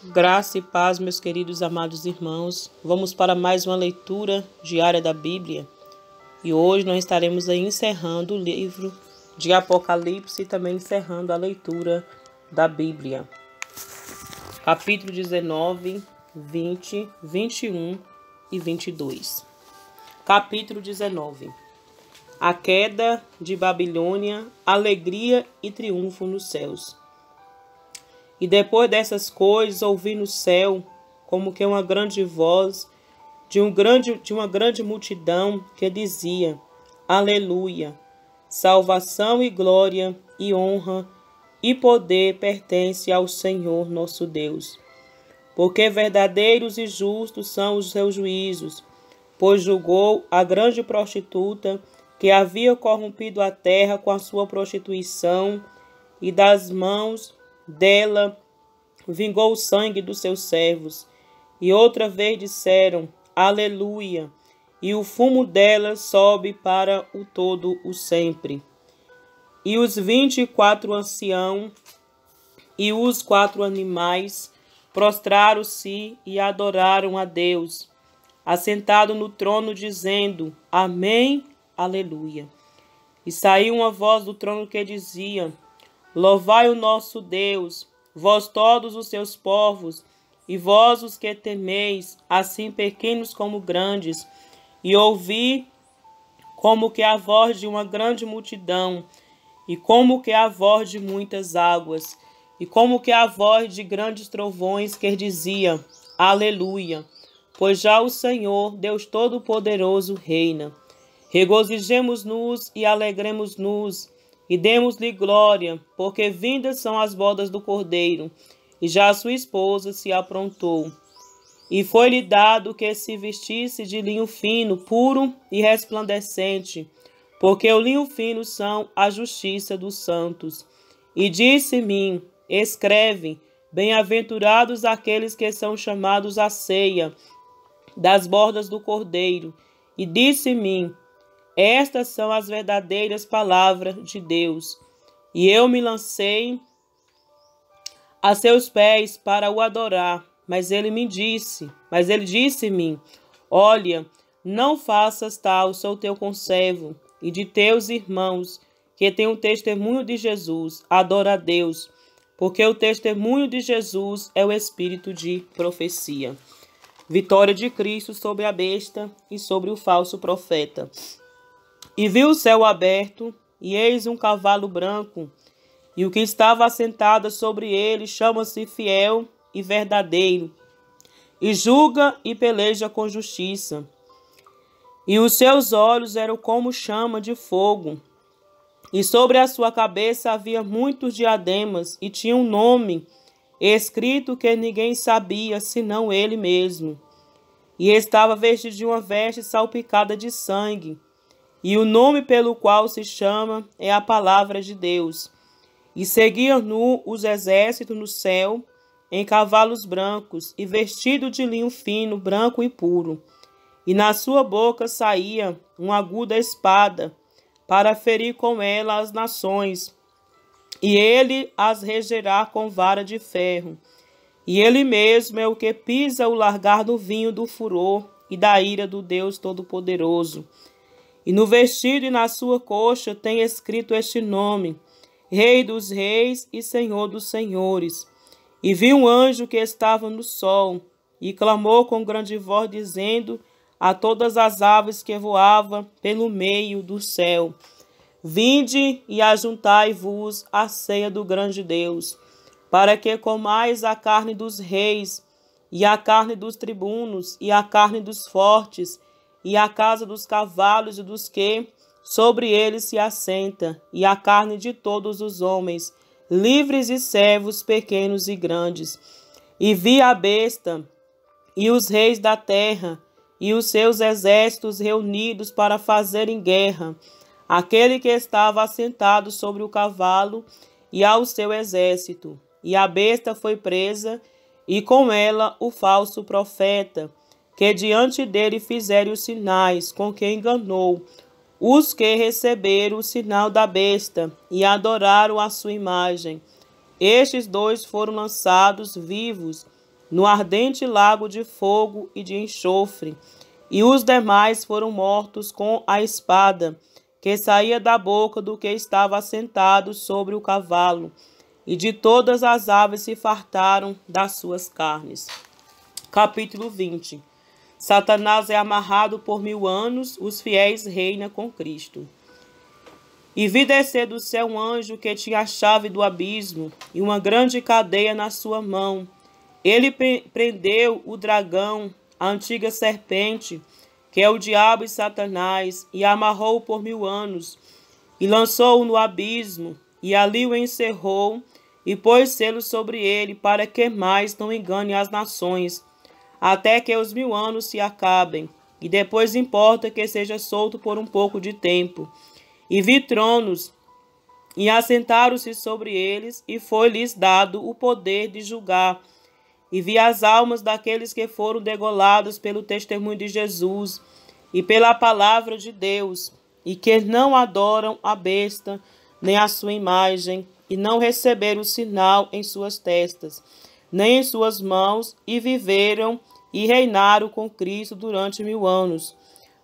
Graça e paz, meus queridos amados irmãos. Vamos para mais uma leitura diária da Bíblia. E hoje nós estaremos aí encerrando o livro de Apocalipse e também encerrando a leitura da Bíblia. Capítulo 19, 20, 21 e 22. Capítulo 19. A queda de Babilônia, alegria e triunfo nos céus. E depois dessas coisas, ouvi no céu, como que uma grande voz de uma grande multidão que dizia: Aleluia! Salvação e glória e honra e poder pertence ao Senhor nosso Deus. Porque verdadeiros e justos são os seus juízos, pois julgou a grande prostituta que havia corrompido a terra com a sua prostituição, e das mãos dela vingou o sangue dos seus servos. E outra vez disseram: Aleluia! E o fumo dela sobe para o todo o sempre. E os 24 anciãos e os 4 animais prostraram-se e adoraram a Deus, assentado no trono, dizendo: Amém, Aleluia. E saiu uma voz do trono que dizia: Louvai o nosso Deus, vós todos os seus povos, e vós os que temeis, assim pequenos como grandes, e ouvi como que a voz de uma grande multidão, e como que a voz de muitas águas, e como que a voz de grandes trovões que dizia: Aleluia, pois já o Senhor, Deus Todo-Poderoso, reina. Regozijemo-nos e alegremos-nos, e demos-lhe glória, porque vindas são as bodas do Cordeiro, e já sua esposa se aprontou. E foi-lhe dado que se vestisse de linho fino, puro e resplandecente, porque o linho fino são a justiça dos santos. E disse-me: Escreve, bem-aventurados aqueles que são chamados à ceia das bordas do Cordeiro. E disse-me: Estas são as verdadeiras palavras de Deus. E eu me lancei a seus pés para o adorar. Mas ele disse-me: Olha, não faças tal, sou teu conservo e de teus irmãos, que têm o testemunho de Jesus. Adora a Deus, porque o testemunho de Jesus é o espírito de profecia. Vitória de Cristo sobre a besta e sobre o falso profeta. E vi o céu aberto, e eis um cavalo branco, e o que estava assentado sobre ele chama-se Fiel e Verdadeiro, e julga e peleja com justiça. E os seus olhos eram como chama de fogo, e sobre a sua cabeça havia muitos diademas, e tinha um nome escrito que ninguém sabia, senão ele mesmo. E estava vestido de uma veste salpicada de sangue, e o nome pelo qual se chama é a Palavra de Deus. E seguiam-no os exércitos no céu, em cavalos brancos, e vestido de linho fino, branco e puro. E na sua boca saía uma aguda espada, para ferir com ela as nações. E ele as regerá com vara de ferro. E ele mesmo é o que pisa o largar do vinho do furor e da ira do Deus Todo-Poderoso. E no vestido e na sua coxa tem escrito este nome: Rei dos reis e Senhor dos senhores. E vi um anjo que estava no sol, e clamou com grande voz, dizendo a todas as aves que voavam pelo meio do céu: Vinde e ajuntai-vos à ceia do grande Deus, para que comais a carne dos reis, e a carne dos tribunos, e a carne dos fortes, e a casa dos cavalos e dos que sobre eles se assenta, e a carne de todos os homens, livres e servos, pequenos e grandes. E vi a besta, e os reis da terra, e os seus exércitos reunidos para fazerem guerra, aquele que estava assentado sobre o cavalo, e ao seu exército. E a besta foi presa, e com ela o falso profeta, que diante dele fizeram os sinais, com que enganou os que receberam o sinal da besta e adoraram a sua imagem. Estes dois foram lançados vivos no ardente lago de fogo e de enxofre, e os demais foram mortos com a espada que saía da boca do que estava assentado sobre o cavalo, e de todas as aves se fartaram das suas carnes. Capítulo 20. Satanás é amarrado por 1000 anos, os fiéis reinam com Cristo. E vi descer do céu um anjo que tinha a chave do abismo e uma grande cadeia na sua mão. Ele prendeu o dragão, a antiga serpente, que é o diabo e Satanás, e amarrou-o por 1000 anos, e lançou-o no abismo, e ali o encerrou, e pôs selo sobre ele, para que mais não engane as nações, até que os 1000 anos se acabem, e depois importa que seja solto por um pouco de tempo. E vi tronos, e assentaram-se sobre eles, e foi-lhes dado o poder de julgar. E vi as almas daqueles que foram degolados pelo testemunho de Jesus e pela palavra de Deus, e que não adoram a besta, nem a sua imagem, e não receberam o sinal em suas testas, nem em suas mãos, e viveram e reinaram com Cristo durante 1000 anos.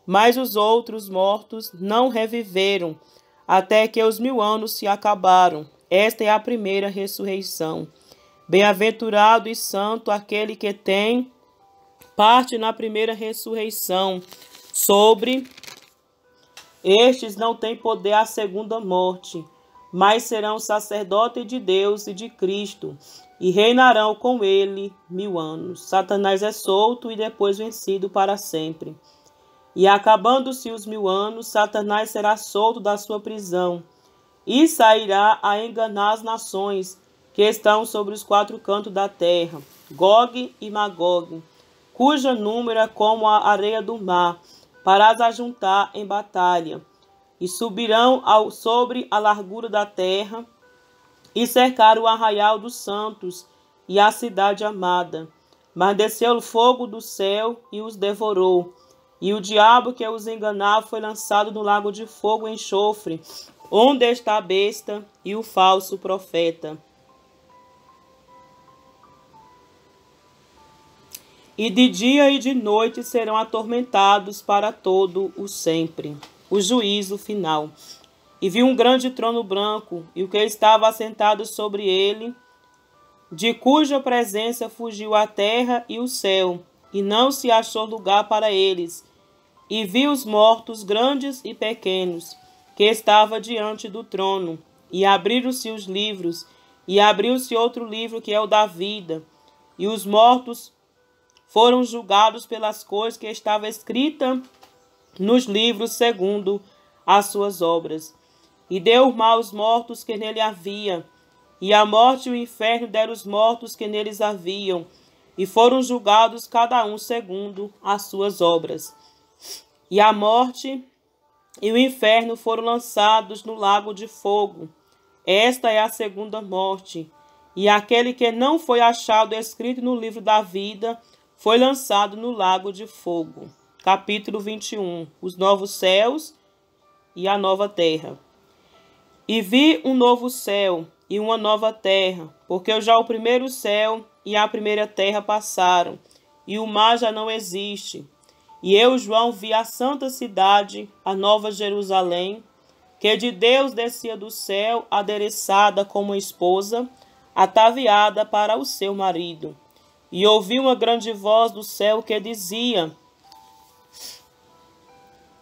Mas os outros mortos não reviveram, até que os 1000 anos se acabaram. Esta é a primeira ressurreição. Bem-aventurado e santo aquele que tem parte na primeira ressurreição. Sobre estes não tem poder a segunda morte, mas serão sacerdotes de Deus e de Cristo, e reinarão com ele 1000 anos. Satanás é solto e depois vencido para sempre. E acabando-se os 1000 anos, Satanás será solto da sua prisão, e sairá a enganar as nações que estão sobre os 4 cantos da terra, Gog e Magog, cuja número é como a areia do mar, para as ajuntar em batalha. E subirão sobre a largura da terra, e cercaram o arraial dos santos e a cidade amada. Mas desceu o fogo do céu e os devorou. E o diabo que os enganava foi lançado no lago de fogo e enxofre, onde está a besta e o falso profeta. E de dia e de noite serão atormentados para todo o sempre. O juízo final. E vi um grande trono branco, e o que estava assentado sobre ele, de cuja presença fugiu a terra e o céu, e não se achou lugar para eles. E vi os mortos, grandes e pequenos, que estavam diante do trono, e abriram-se os livros, e abriu-se outro livro que é o da vida, e os mortos foram julgados pelas coisas que estavam escritas nos livros segundo as suas obras. E deu mal aos mortos que nele havia, e a morte e o inferno deram os mortos que neles haviam, e foram julgados cada um segundo as suas obras. E a morte e o inferno foram lançados no lago de fogo. Esta é a segunda morte. E aquele que não foi achado escrito no livro da vida foi lançado no lago de fogo. Capítulo 21. Os novos céus e a nova terra. E vi um novo céu e uma nova terra, porque já o primeiro céu e a primeira terra passaram, e o mar já não existe. E eu, João, vi a santa cidade, a nova Jerusalém, que de Deus descia do céu, adereçada como esposa, ataviada para o seu marido. E ouvi uma grande voz do céu que dizia: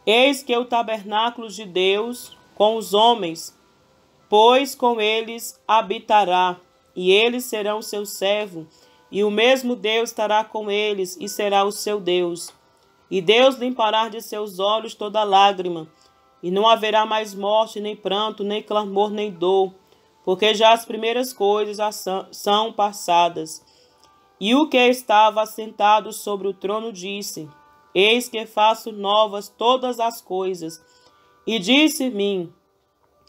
Eis que o tabernáculo de Deus com os homens, pois com eles habitará, e eles serão seu servo, e o mesmo Deus estará com eles, e será o seu Deus. E Deus limpará de seus olhos toda lágrima, e não haverá mais morte, nem pranto, nem clamor, nem dor, porque já as primeiras coisas são passadas. E o que estava assentado sobre o trono disse: Eis que faço novas todas as coisas. E disse-me: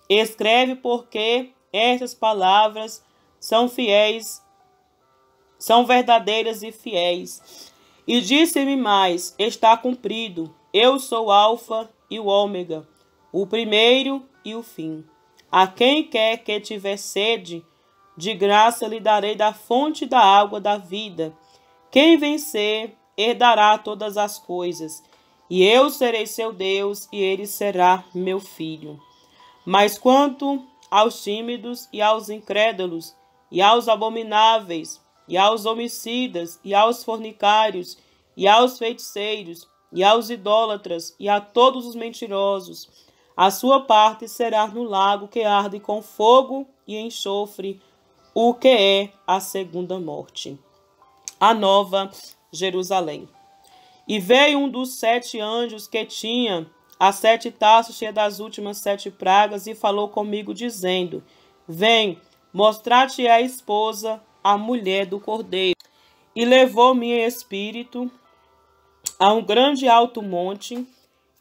Escreve, porque estas palavras são fiéis, são verdadeiras e fiéis. E disse-me mais: Está cumprido. Eu sou o Alfa e o Ômega, o primeiro e o fim. A quem quer que tiver sede, de graça lhe darei da fonte da água da vida. Quem vencer herdará todas as coisas, e eu serei seu Deus, e ele será meu filho. Mas quanto aos tímidos e aos incrédulos, e aos abomináveis, e aos homicidas, e aos fornicários, e aos feiticeiros, e aos idólatras, e a todos os mentirosos, a sua parte será no lago que arde com fogo e enxofre, o que é a segunda morte. A Nova Jerusalém. E veio um dos 7 anjos que tinha as 7 taças cheias das últimas 7 pragas, e falou comigo, dizendo: Vem, mostrar-te a esposa, a mulher do Cordeiro. E levou-me em espírito a um grande alto monte,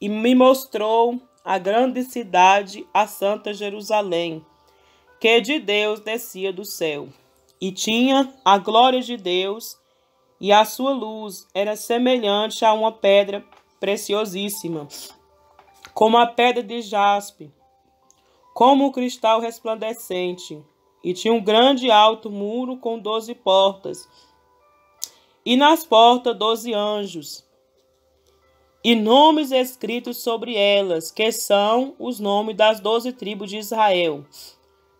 e me mostrou a grande cidade, a santa Jerusalém, que de Deus descia do céu, e tinha a glória de Deus, e a sua luz era semelhante a uma pedra preciosíssima, como a pedra de jaspe, como um cristal resplandecente, e tinha um grande alto muro com 12 portas, e nas portas 12 anjos, e nomes escritos sobre elas, que são os nomes das 12 tribos de Israel.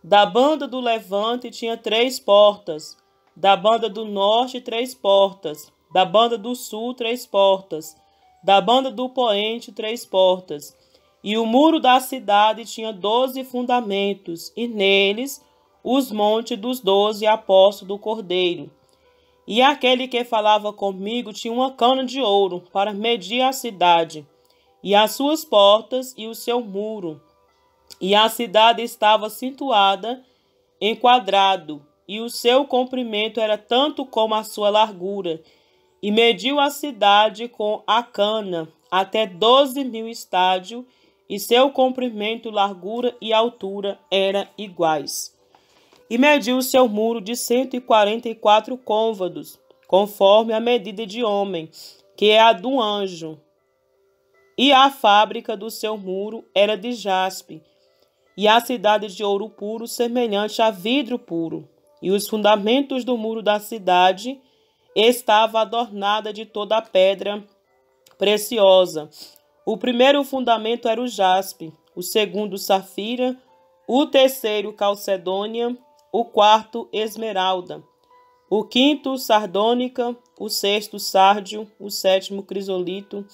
Da banda do levante tinha 3 portas, da banda do norte 3 portas, da banda do sul 3 portas, da banda do poente 3 portas. E o muro da cidade tinha 12 fundamentos, e neles os montes dos 12 apóstolos do Cordeiro. E aquele que falava comigo tinha uma cana de ouro para medir a cidade, e as suas portas e o seu muro. E a cidade estava situada em quadrado, e o seu comprimento era tanto como a sua largura. E mediu a cidade com a cana até 12.000 estádios, e seu comprimento, largura e altura eram iguais. E mediu o seu muro de 144 côvados, conforme a medida de homem, que é a do anjo. E a fábrica do seu muro era de jaspe, e a cidade de ouro puro, semelhante a vidro puro. E os fundamentos do muro da cidade estavam adornados de toda a pedra preciosa. O primeiro fundamento era o jaspe, o segundo safira, o terceiro calcedônia, o quarto esmeralda, o quinto sardônica, o sexto sárdio, o sétimo crisolito,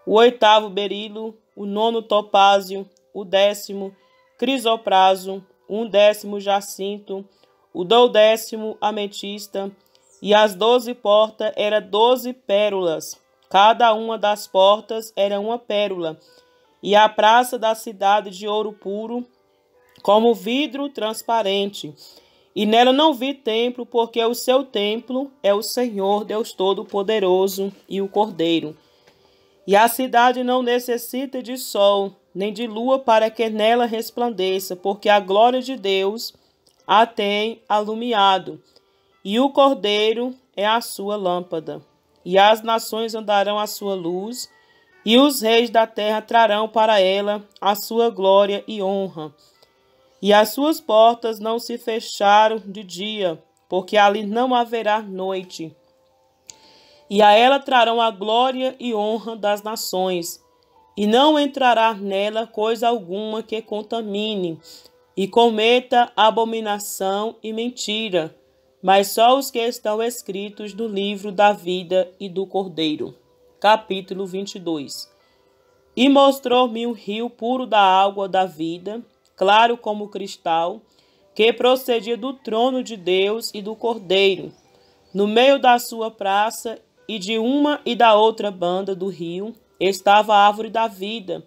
o oitavo berilo, o nono topázio, o 10º crisopraso, o 11º jacinto, o 12º ametista, e as 12 portas eram 12 pérolas. Cada uma das portas era uma pérola, e a praça da cidade de ouro puro, como vidro transparente. E nela não vi templo, porque o seu templo é o Senhor Deus Todo-Poderoso e o Cordeiro. E a cidade não necessita de sol, nem de lua para que nela resplandeça, porque a glória de Deus a tem alumiado, e o Cordeiro é a sua lâmpada. E as nações andarão à sua luz, e os reis da terra trarão para ela a sua glória e honra. E as suas portas não se fecharam de dia, porque ali não haverá noite. E a ela trarão a glória e honra das nações, e não entrará nela coisa alguma que contamine, e cometa abominação e mentira, mas só os que estão escritos no livro da vida e do Cordeiro. Capítulo 22. E mostrou-me um rio puro da água da vida, claro como cristal, que procedia do trono de Deus e do Cordeiro. No meio da sua praça, e de uma e da outra banda do rio, estava a árvore da vida,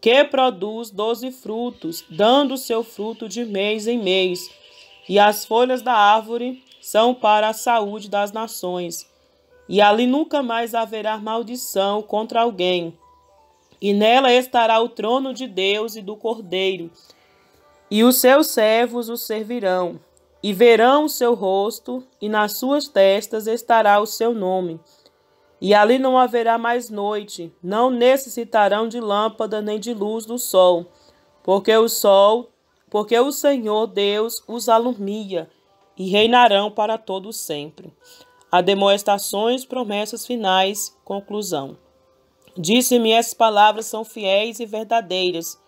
que produz 12 frutos, dando seu fruto de mês em mês. E as folhas da árvore são para a saúde das nações. E ali nunca mais haverá maldição contra alguém. E nela estará o trono de Deus e do Cordeiro. E os seus servos o servirão, e verão o seu rosto, e nas suas testas estará o seu nome. E ali não haverá mais noite, não necessitarão de lâmpada nem de luz do sol, porque o Senhor Deus os alumia, e reinarão para todo sempre. Admoestações, promessas finais, conclusão. Disse-me: essas palavras são fiéis e verdadeiras.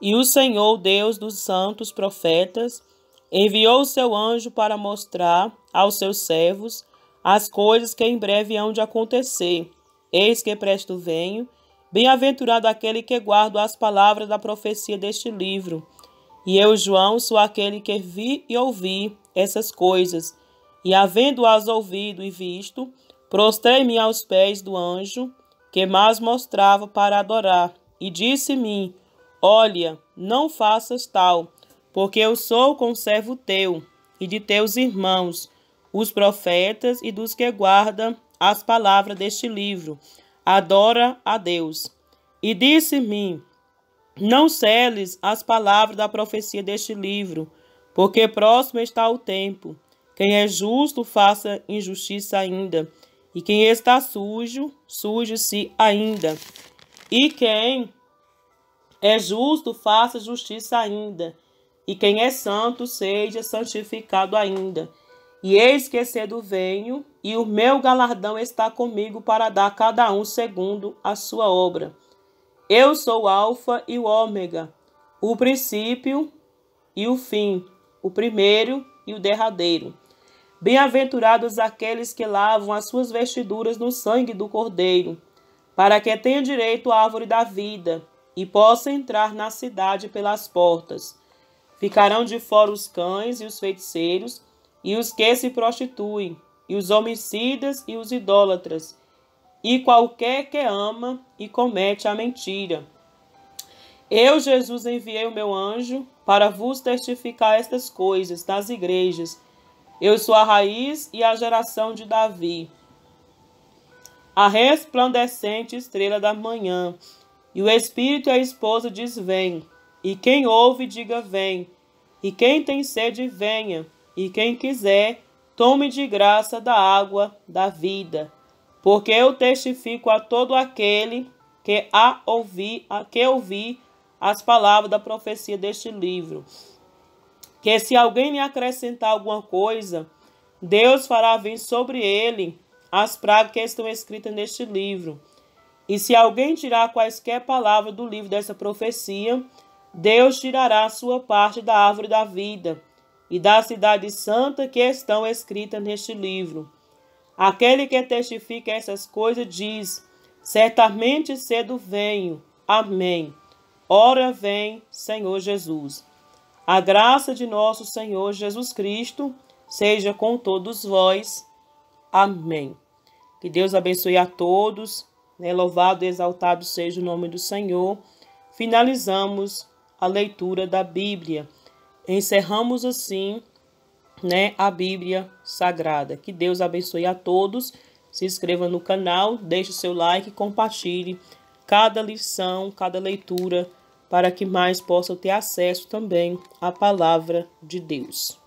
E o Senhor, Deus dos santos profetas, enviou o seu anjo para mostrar aos seus servos as coisas que em breve hão de acontecer. Eis que presto venho. Bem-aventurado aquele que guarda as palavras da profecia deste livro. E eu, João, sou aquele que vi e ouvi essas coisas. E havendo-as ouvido e visto, prostrei-me aos pés do anjo que mais mostrava para adorar. E disse-me: olha, não faças tal, porque eu sou conservo teu e de teus irmãos, os profetas, e dos que guardam as palavras deste livro. Adora a Deus. E disse-me: não seles as palavras da profecia deste livro, porque próximo está o tempo. Quem é justo, faça injustiça ainda, e quem está sujo, suje-se ainda. E quem é justo, faça justiça ainda, e quem é santo, seja santificado ainda. E eis que cedo venho, e o meu galardão está comigo para dar a cada um segundo a sua obra. Eu sou o Alfa e o Ômega, o princípio e o fim, o primeiro e o derradeiro. Bem-aventurados aqueles que lavam as suas vestiduras no sangue do Cordeiro, para que tenham direito à árvore da vida e possam entrar na cidade pelas portas. Ficarão de fora os cães e os feiticeiros, e os que se prostituem, e os homicidas e os idólatras, e qualquer que ama e comete a mentira. Eu, Jesus, enviei o meu anjo para vos testificar estas coisas nas igrejas. Eu sou a raiz e a geração de Davi, a resplandecente estrela da manhã. E o Espírito e a esposa diz: vem. E quem ouve, diga: vem. E quem tem sede, venha. E quem quiser, tome de graça da água da vida. Porque eu testifico a todo aquele que ouvir as palavras da profecia deste livro, que se alguém lhe acrescentar alguma coisa, Deus fará vir sobre ele as pragas que estão escritas neste livro. E se alguém tirar quaisquer palavras do livro dessa profecia, Deus tirará a sua parte da árvore da vida e da cidade santa que estão escritas neste livro. Aquele que testifica essas coisas diz: certamente cedo venho. Amém. Ora vem, Senhor Jesus. A graça de nosso Senhor Jesus Cristo seja com todos vós. Amém. Que Deus abençoe a todos. Louvado e exaltado seja o nome do Senhor. Finalizamos a leitura da Bíblia. Encerramos assim, a Bíblia Sagrada. Que Deus abençoe a todos. Se inscreva no canal, deixe o seu like, compartilhe cada lição, cada leitura, para que mais possam ter acesso também à palavra de Deus.